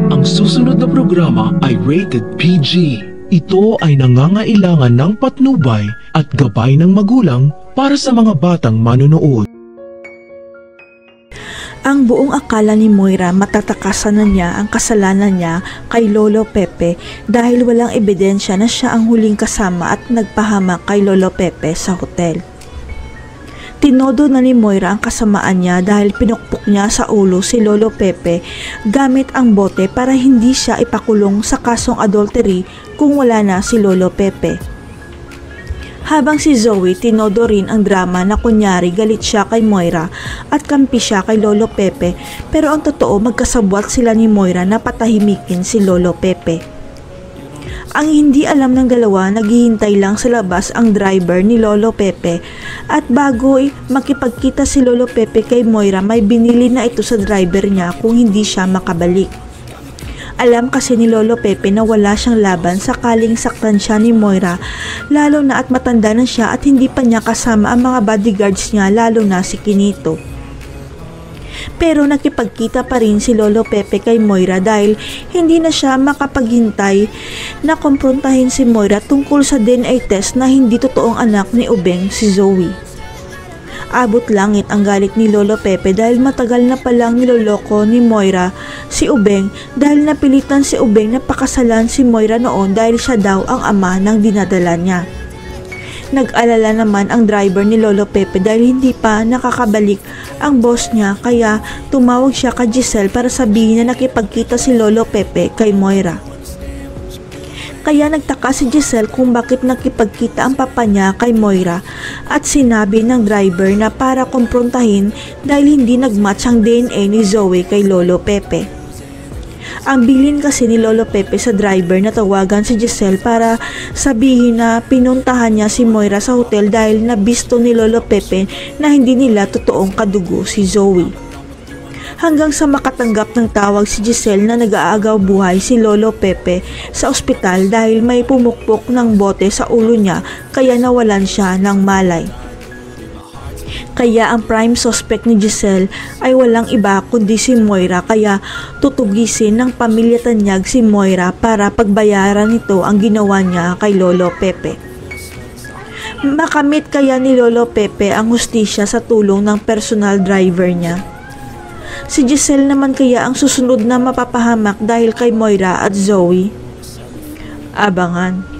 Ang susunod na programa ay rated PG. Ito ay nangangailangan ng patnubay at gabay ng magulang para sa mga batang manonood. Ang buong akala ni Moira matatakasan na niya ang kasalanan niya kay Lolo Pepe dahil walang ebidensya na siya ang huling kasama at nagpahamak kay Lolo Pepe sa hotel. Tinodo na ni Moira ang kasamaan niya dahil pinukpok niya sa ulo si Lolo Pepe gamit ang bote para hindi siya ipakulong sa kasong adultery kung wala na si Lolo Pepe. Habang si Zoe tinodo rin ang drama na kunyari galit siya kay Moira at kampi siya kay Lolo Pepe, pero ang totoo magkasabwat sila ni Moira na patahimikin si Lolo Pepe. Ang hindi alam ng dalawa, naghihintay lang sa labas ang driver ni Lolo Pepe at bago makipagkita si Lolo Pepe kay Moira, may binili na ito sa driver niya kung hindi siya makabalik. Alam kasi ni Lolo Pepe na wala siyang laban sakaling saktan siya ni Moira, lalo na at matanda na siya at hindi pa niya kasama ang mga bodyguards niya, lalo na si Quinito. Pero nakipagkita pa rin si Lolo Pepe kay Moira dahil hindi na siya makapaghintay na kumprontahin si Moira tungkol sa DNA test na hindi totoong anak ni Ubeng, si Zoe. Abot langit ang galit ni Lolo Pepe dahil matagal na palang niloloko ni Moira si Ubeng dahil napilitan si Ubeng na pakasalan si Moira noon dahil siya daw ang ama ng dinadala niya. Nag-alala naman ang driver ni Lolo Pepe dahil hindi pa nakakabalik ang boss niya, kaya tumawag siya kay Giselle para sabihin na nakipagkita si Lolo Pepe kay Moira. Kaya nagtaka si Giselle kung bakit nakipagkita ang papa niya kay Moira at sinabi ng driver na para kumprontahin dahil hindi nagmatch ang DNA ni Zoe kay Lolo Pepe. Ang bilin kasi ni Lolo Pepe sa driver na tawagan si Giselle para sabihin na pinuntahan niya si Moira sa hotel dahil nabisto ni Lolo Pepe na hindi nila totoong kadugo si Zoe. Hanggang sa makatanggap ng tawag si Giselle na nag-aagaw buhay si Lolo Pepe sa ospital dahil may pumukpok ng bote sa ulo niya kaya nawalan siya ng malay. Kaya ang prime suspect ni Giselle ay walang iba kundi si Moira, kaya tutugisin ng pamilya Tanyag si Moira para pagbayaran nito ang ginawa niya kay Lolo Pepe. Makamit kaya ni Lolo Pepe ang hustisya sa tulong ng personal driver niya? Si Giselle naman kaya ang susunod na mapapahamak dahil kay Moira at Zoe? Abangan.